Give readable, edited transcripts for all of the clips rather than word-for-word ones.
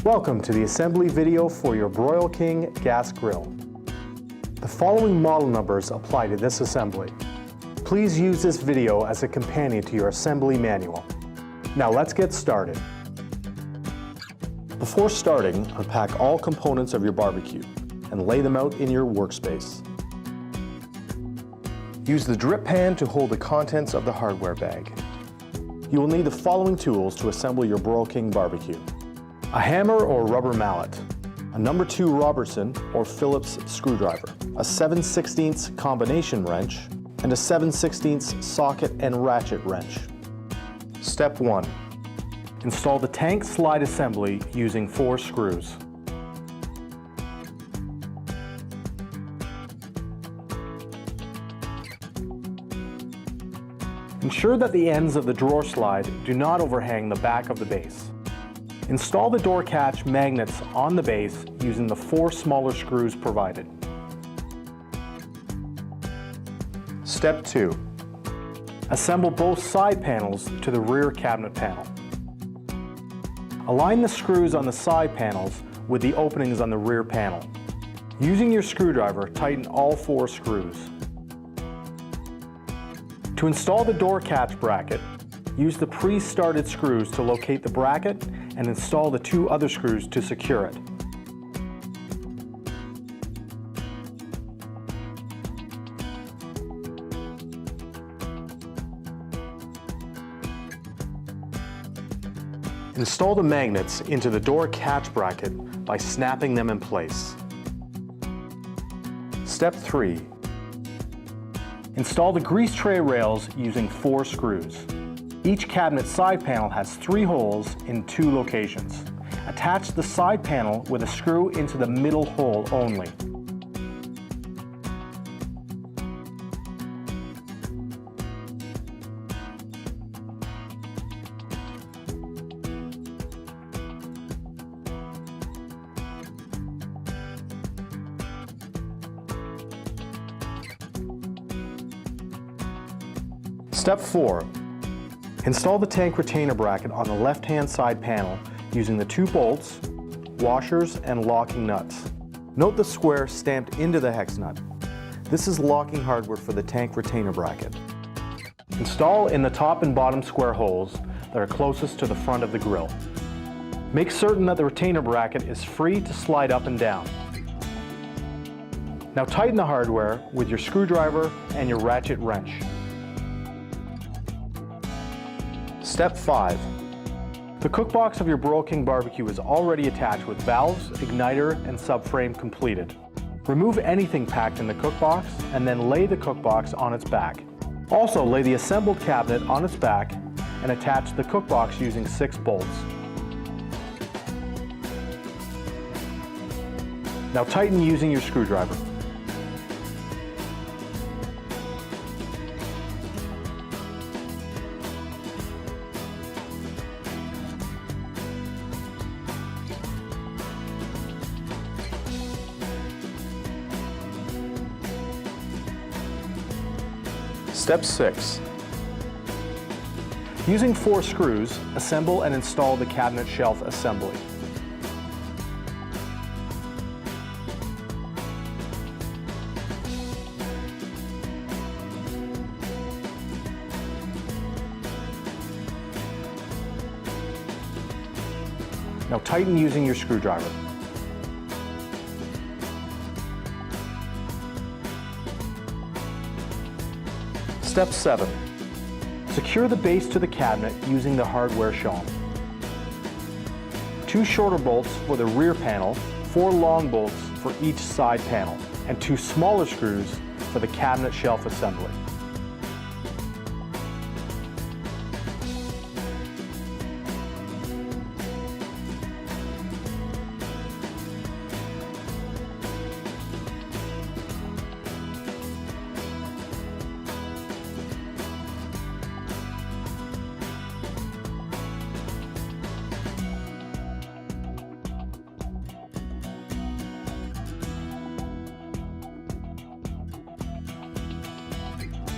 Welcome to the assembly video for your Broil King gas grill. The following model numbers apply to this assembly. Please use this video as a companion to your assembly manual. Now let's get started. Before starting, unpack all components of your barbecue and lay them out in your workspace. Use the drip pan to hold the contents of the hardware bag. You will need the following tools to assemble your Broil King barbecue: a hammer or rubber mallet, a number 2 Robertson or Phillips screwdriver, a 7/16 combination wrench, and a 7/16 socket and ratchet wrench. Step 1. Install the tank slide assembly using 4 screws. Ensure that the ends of the drawer slide do not overhang the back of the base. Install the door catch magnets on the base using the 4 smaller screws provided. Step 2. Assemble both side panels to the rear cabinet panel. Align the screws on the side panels with the openings on the rear panel. Using your screwdriver, tighten all 4 screws. To install the door catch bracket, use the pre-started screws to locate the bracket and install the 2 other screws to secure it. Install the magnets into the door catch bracket by snapping them in place. Step 3. Install the grease tray rails using 4 screws. Each cabinet side panel has 3 holes in 2 locations. Attach the side panel with a screw into the middle hole only. Step 4. Install the tank retainer bracket on the left-hand side panel using the 2 bolts, washers, and locking nuts. Note the square stamped into the hex nut. This is locking hardware for the tank retainer bracket. Install in the top and bottom square holes that are closest to the front of the grill. Make certain that the retainer bracket is free to slide up and down. Now tighten the hardware with your screwdriver and your ratchet wrench. Step 5. The cookbox of your Broil King barbecue is already attached with valves, igniter, and subframe completed. Remove anything packed in the cookbox and then lay the cookbox on its back. Also lay the assembled cabinet on its back and attach the cookbox using 6 bolts. Now tighten using your screwdriver. Step 6. Using 4 screws, assemble and install the cabinet shelf assembly. Now tighten using your screwdriver. Step 7. Secure the base to the cabinet using the hardware shown. 2 shorter bolts for the rear panel, 4 long bolts for each side panel, and 2 smaller screws for the cabinet shelf assembly.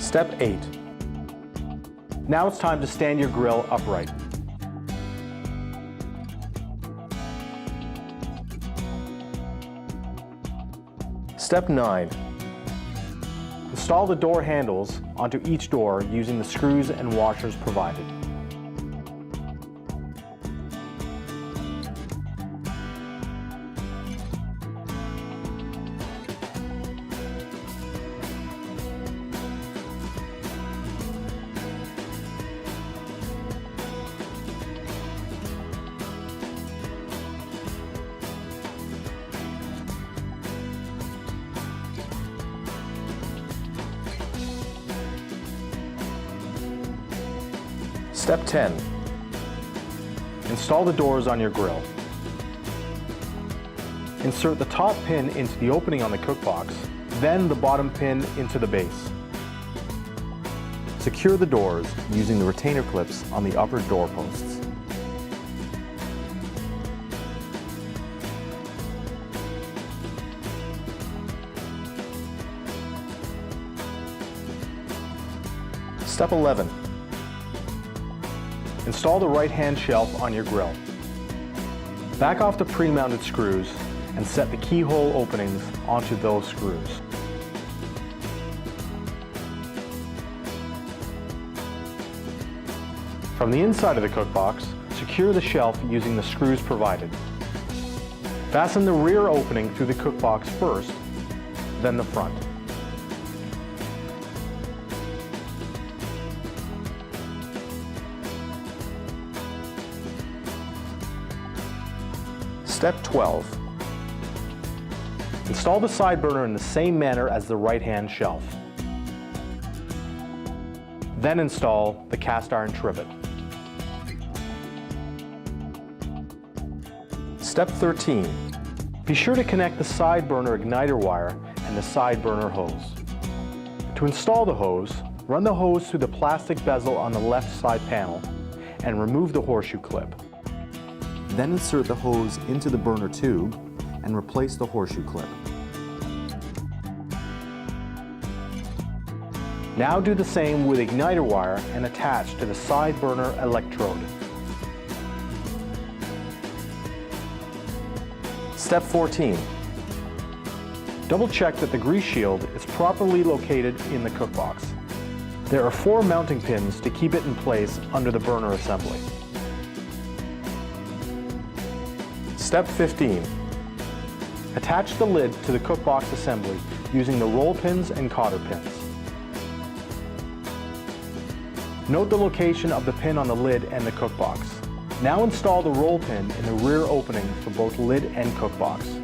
Step 8. Now it's time to stand your grill upright. Step 9. Install the door handles onto each door using the screws and washers provided. Step 10. Install the doors on your grill. Insert the top pin into the opening on the cookbox, then the bottom pin into the base. Secure the doors using the retainer clips on the upper door posts. Step 11. Install the right-hand shelf on your grill. Back off the pre-mounted screws and set the keyhole openings onto those screws. From the inside of the cookbox, secure the shelf using the screws provided. Fasten the rear opening through the cookbox first, then the front. Step 12. Install the side burner in the same manner as the right-hand shelf. Then install the cast iron trivet. Step 13. Be sure to connect the side burner igniter wire and the side burner hose. To install the hose, run the hose through the plastic bezel on the left side panel and remove the horseshoe clip. Then insert the hose into the burner tube and replace the horseshoe clip. Now do the same with igniter wire and attach to the side burner electrode. Step 14. Double check that the grease shield is properly located in the cookbox. There are 4 mounting pins to keep it in place under the burner assembly. Step 15. Attach the lid to the cookbox assembly using the roll pins and cotter pins. Note the location of the pin on the lid and the cookbox. Now install the roll pin in the rear opening for both lid and cookbox.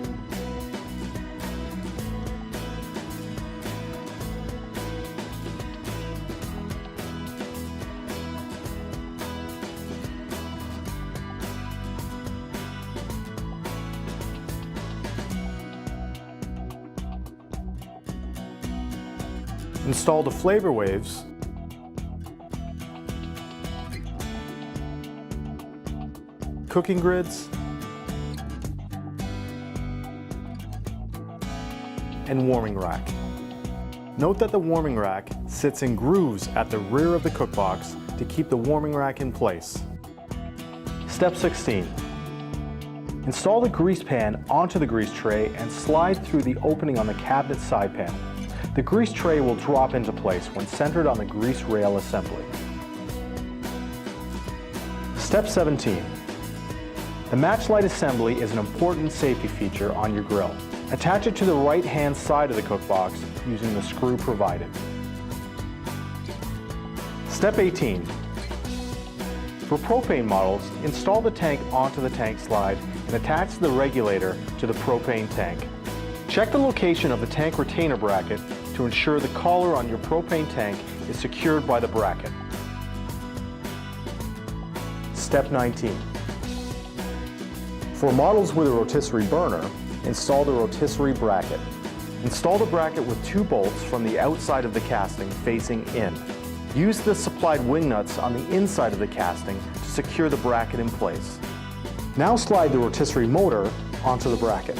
Install the Flav-R-Waves, cooking grids, and warming rack. Note that the warming rack sits in grooves at the rear of the cookbox to keep the warming rack in place. Step 16. Install the grease pan onto the grease tray and slide through the opening on the cabinet side panel. The grease tray will drop into place when centered on the grease rail assembly. Step 17. The match light assembly is an important safety feature on your grill. Attach it to the right-hand side of the cookbox using the screw provided. Step 18. For propane models, install the tank onto the tank slide and attach the regulator to the propane tank. Check the location of the tank retainer bracket to ensure the collar on your propane tank is secured by the bracket. Step 19. For models with a rotisserie burner, install the rotisserie bracket. Install the bracket with 2 bolts from the outside of the casting facing in. Use the supplied wing nuts on the inside of the casting to secure the bracket in place. Now slide the rotisserie motor onto the bracket.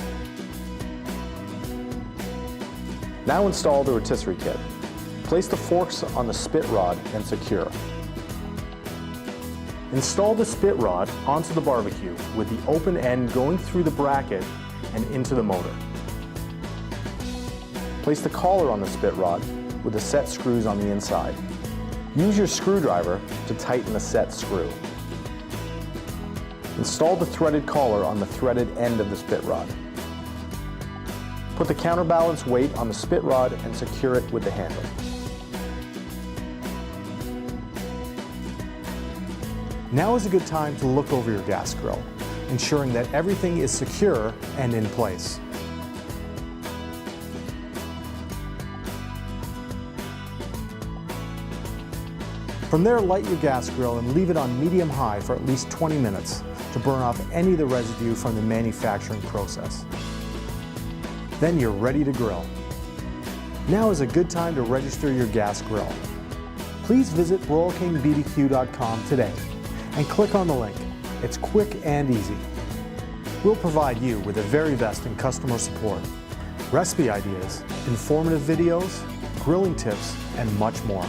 Now install the rotisserie kit. Place the forks on the spit rod and secure. Install the spit rod onto the barbecue with the open end going through the bracket and into the motor. Place the collar on the spit rod with the set screws on the inside. Use your screwdriver to tighten the set screw. Install the threaded collar on the threaded end of the spit rod. Put the counterbalance weight on the spit rod and secure it with the handle. Now is a good time to look over your gas grill, ensuring that everything is secure and in place. From there, light your gas grill and leave it on medium-high for at least 20 minutes to burn off any of the residue from the manufacturing process. Then you're ready to grill. Now is a good time to register your gas grill. Please visit broilkingbbq.com today and click on the link. It's quick and easy. We'll provide you with the very best in customer support, recipe ideas, informative videos, grilling tips, and much more.